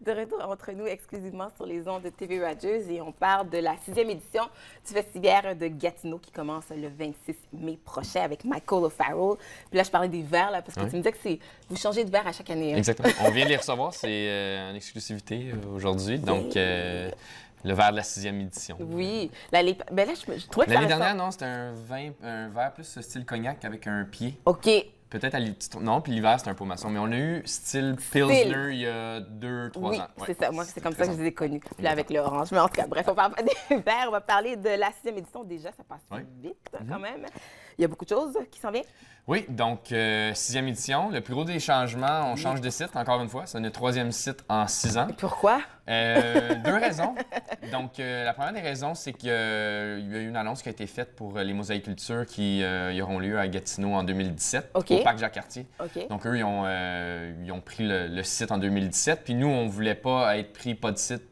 De retour entre nous exclusivement sur les ondes de TV Rogers et on parle de la 6e édition du Festibiaire de Gatineau qui commence le 26 mai prochain avec Michael O'Farrell. Puis là, je parlais des verres, là, parce que tu me disais que vous changez de verre à chaque année. Hein? Exactement. On vient de les recevoir, c'est en exclusivité aujourd'hui. Donc, le verre de la 6e édition. Oui. Ben là, je trouvais que l'année dernière, non, c'était un verre plus style cognac avec un pied. OK. Peut-être non, puis l'hiver, c'était un pot maçon. Mais on a eu style Pilsner il y a 2-3 ans. Oui, c'est ça. Moi, c'est comme ça que je les ai connus. Puis là, avec l'orange. Mais en tout cas, bref, on parle pas des verres. On va parler de la 6e édition. Déjà, ça passe vite quand même. Il y a beaucoup de choses qui s'en viennent. Oui, donc 6e édition. Le plus gros des changements, on change de site, encore une fois. C'est notre 3e site en 6 ans. Et pourquoi? 2 raisons. Donc, la première des raisons, c'est qu'il y a eu une annonce qui a été faite pour les mosaïcultures qui auront lieu à Gatineau en 2017, au Parc Jacques-Cartier. Donc, eux, ils ont pris le site en 2017. Puis nous, on ne voulait pas être pris pas de site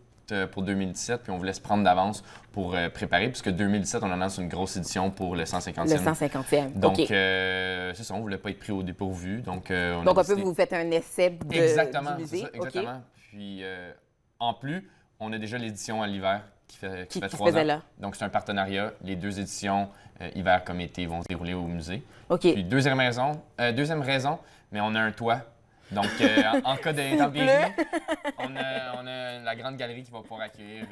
pour 2017, puis on voulait se prendre d'avance pour préparer, puisque 2017, on annonce une grosse édition pour le 150e. Le 150e, donc, c'est ça, on ne voulait pas être pris au dépourvu. Donc, un peu, vous faites un essai du musée. Exactement. Puis, en plus, on a déjà l'édition à l'hiver qui fait 3 ans. Là. Donc, c'est un partenariat. Les 2 éditions, hiver comme été, vont se dérouler au musée. Puis, deuxième raison, mais on a un toit. Donc, en cas d'intempéries, on a la grande galerie qui va pouvoir accueillir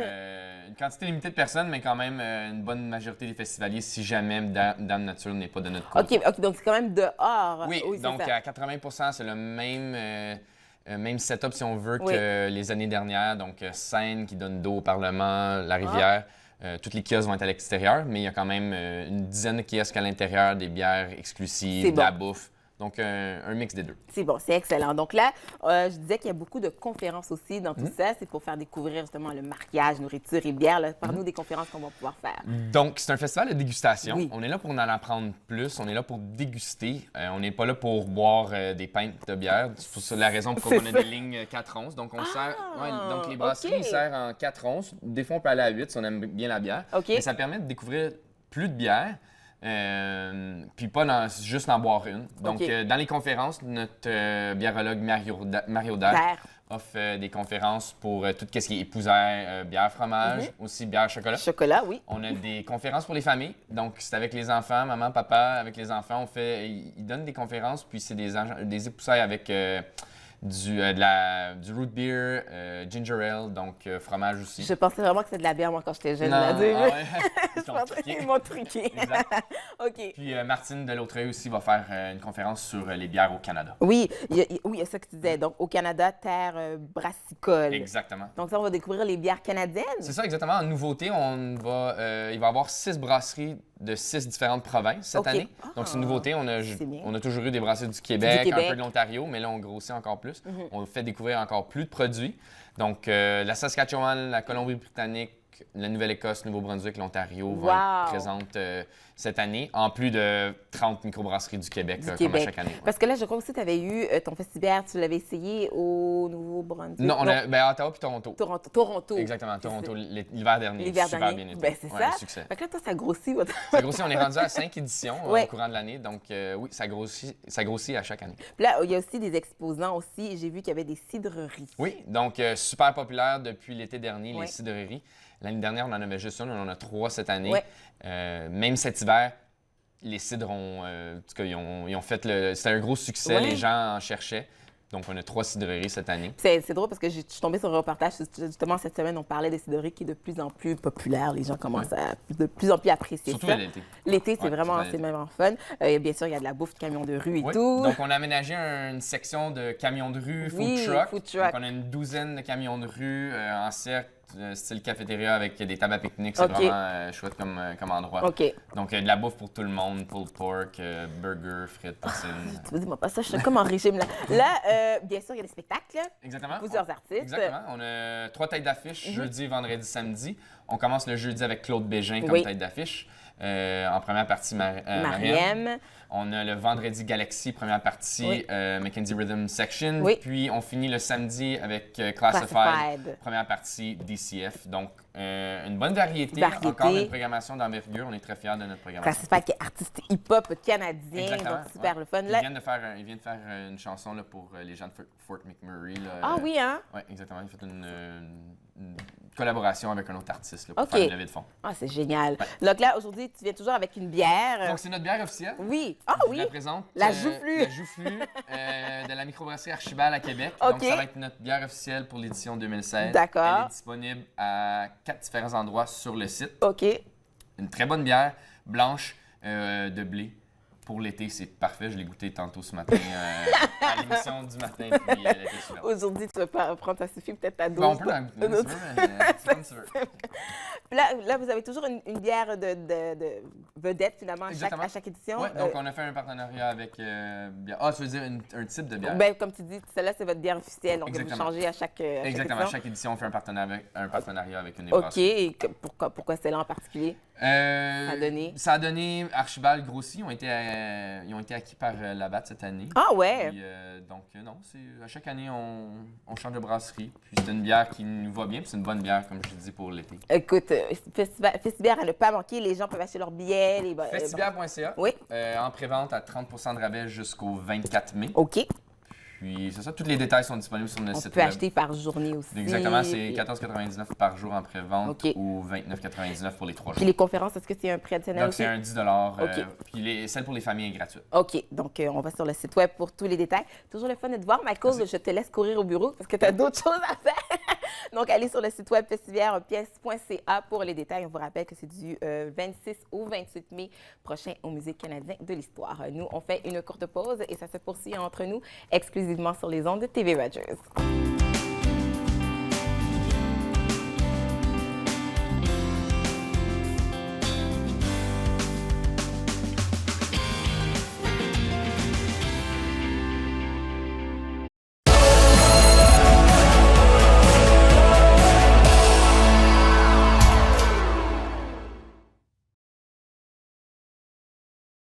une quantité limitée de personnes, mais quand même une bonne majorité des festivaliers si jamais Dame Nature n'est pas de notre côté. OK, donc c'est quand même dehors. Oui, donc à 80 c'est le même setup, si on veut, que les années dernières. Donc, scène qui donne d'eau au Parlement, la rivière. Toutes les kiosques vont être à l'extérieur, mais il y a quand même une dizaine de kiosques à l'intérieur, des bières exclusives, de la bouffe. Donc, un mix des deux. C'est bon, c'est excellent. Donc là, je disais qu'il y a beaucoup de conférences aussi dans tout ça. C'est pour faire découvrir justement le mariage, nourriture et bière. Parle-nous des conférences qu'on va pouvoir faire. Donc, c'est un festival de dégustation. Oui. On est là pour en apprendre plus. On est là pour déguster. On n'est pas là pour boire des pintes de bière. C'est la raison pour laquelle on a des lignes 4 onces. Donc, on sert... donc, les brasseries, ils servent en 4 onces. Des fois, on peut aller à 8 si on aime bien la bière. Mais ça permet de découvrir plus de bière. Puis pas juste d'en boire une. Donc, dans les conférences, notre biérologue Mario Dair offre des conférences pour tout ce qui est épousère, bière, fromage, aussi bière, chocolat. Chocolat, oui. On a des conférences pour les familles. Donc, c'est avec les enfants, maman, papa, avec les enfants. Ils donnent des conférences, puis c'est des épousailles avec... du root beer, ginger ale, donc fromage aussi. Je pensais vraiment que c'était de la bière, moi, quand j'étais jeune. Ils m'ont truqué. Exact. OK. Puis Martine de Lautreuil aussi va faire une conférence sur les bières au Canada. Oui, il y a ça que tu disais. Donc, au Canada, terre brassicole. Exactement. Donc, ça, on va découvrir les bières canadiennes. C'est ça, exactement. En nouveauté, il va y avoir 6 brasseries de 6 différentes provinces cette année. Donc, c'est une nouveauté. On a toujours eu des brasseries du Québec, un peu de l'Ontario, mais là, on grossit encore plus. On fait découvrir encore plus de produits. Donc, la Saskatchewan, la Colombie-Britannique, la Nouvelle-Écosse, Nouveau-Brunswick, l'Ontario vont être présentes cette année, en plus de 30 microbrasseries du Québec, comme à chaque année. Ouais. Parce que là, je crois aussi que tu avais eu ton festival, tu l'avais essayé au Nouveau-Brunswick. Non, à Ottawa puis Toronto. Toronto. Exactement, Toronto, l'hiver dernier. Super bien été. Ben, c'est ça. Succès. Fait que là, toi, ça grossit. Ça grossit, on est rendu à 5 éditions au courant de l'année. Donc, oui, ça grossit à chaque année. Puis là, il y a aussi des exposants aussi. J'ai vu qu'il y avait des cidreries. Oui, donc super populaire depuis l'été dernier, les cidreries. L'année dernière, on en avait juste une, on en a 3 cette année. Même cet hiver, les cidres ils ont fait c'était un gros succès, les gens en cherchaient. Donc, on a 3 cidreries cette année. C'est drôle parce que je suis tombée sur un reportage, justement, cette semaine, on parlait des cidreries qui est de plus en plus populaire. Les gens commencent à de plus en plus apprécier surtout ça. l'été. L'été, c'est vraiment fun. Bien sûr, il y a de la bouffe de camions de rue et tout. Donc, on a aménagé une section de camions de rue, food truck. Donc, on a une douzaine de camions de rue en cercle, style cafétéria avec des tables à pique-nique. C'est vraiment chouette comme endroit. Donc, de la bouffe pour tout le monde, pulled pork, burger, frites, poutine. Tu me dis-moi pas ça, je suis comme en régime. Là, bien sûr, il y a des spectacles. Exactement. Plusieurs artistes. Exactement. On a 3 têtes d'affiche, jeudi, vendredi, samedi. On commence le jeudi avec Claude Bégin comme tête d'affiche. En première partie, Mariem. On a le vendredi Galaxy, première partie, Mackenzie Rhythm Section. Oui. Puis on finit le samedi avec Classified, première partie DCF. Donc, une bonne variété. Encore une programmation d'envergure. On est très fiers de notre programmation. Classified, qui est artiste hip-hop canadien. Exactement. Donc, super le fun. Il vient de faire une chanson là, pour les gens de Fort McMurray. Là, oui, hein? Oui, exactement. Il a fait une collaboration avec un autre artiste là, pour faire une levée de fonds. Ah, c'est génial. Ouais. Donc là, aujourd'hui, tu viens toujours avec une bière. Donc, c'est notre bière officielle. Oui. Je la présente. La Joufflue. La Joufflue de la microbrasserie Archibald à Québec. Donc, ça va être notre bière officielle pour l'édition 2016. D'accord. Elle est disponible à 4 différents endroits sur le site. OK. Une très bonne bière blanche de blé. Pour l'été, c'est parfait. Je l'ai goûté tantôt ce matin à l'émission du matin. Puis elle était super. Aujourd'hui, tu ne vas pas prendre, ça suffit peut-être ta dose. Bon, on peut en goûter un petit peu, mais comme tu veux. Là, vous avez toujours une bière de vedette, finalement, à chaque édition. Oui, donc on a fait un partenariat avec bière. Ah, tu veux dire un type de bière? Bien, comme tu dis, celle-là, c'est votre bière officielle. Donc, exactement. vous changez à chaque exactement. édition. À chaque édition, on fait un partenariat avec une OK. Et pourquoi celle-là en particulier? Ça a donné Archibald grossi. Ils ont été acquis par Labatt cette année. Ah ouais? Puis, donc, non, à chaque année, on change de brasserie. Puis c'est une bière qui nous va bien. Puis c'est une bonne bière, comme je dis, pour l'été. Écoute, Festibière à ne pas manquer. Les gens peuvent acheter leurs billets. Festibière.ca. Oui. En pré-vente à 30 % de rabais jusqu'au 24 mai. OK. Puis c'est ça, tous les détails sont disponibles sur notre site web. On peut acheter par journée aussi. Exactement, c'est 14,99 par jour en pré-vente ou 29,99 pour les 3 jours. Puis les conférences, est-ce que c'est un prix additionnel donc, aussi? C'est un 10 puis celle pour les familles est gratuite. OK. Donc, on va sur le site web pour tous les détails. Toujours le fun de te voir. Michael, je te laisse courir au bureau parce que tu as d'autres choses à faire. Donc, allez sur le site web festivièrepièce.ca pour les détails. On vous rappelle que c'est du 26 au 28 mai prochain au Musée canadien de l'Histoire. Nous, on fait une courte pause et ça se poursuit entre nous exclusivement sur les ondes de TV Rogers.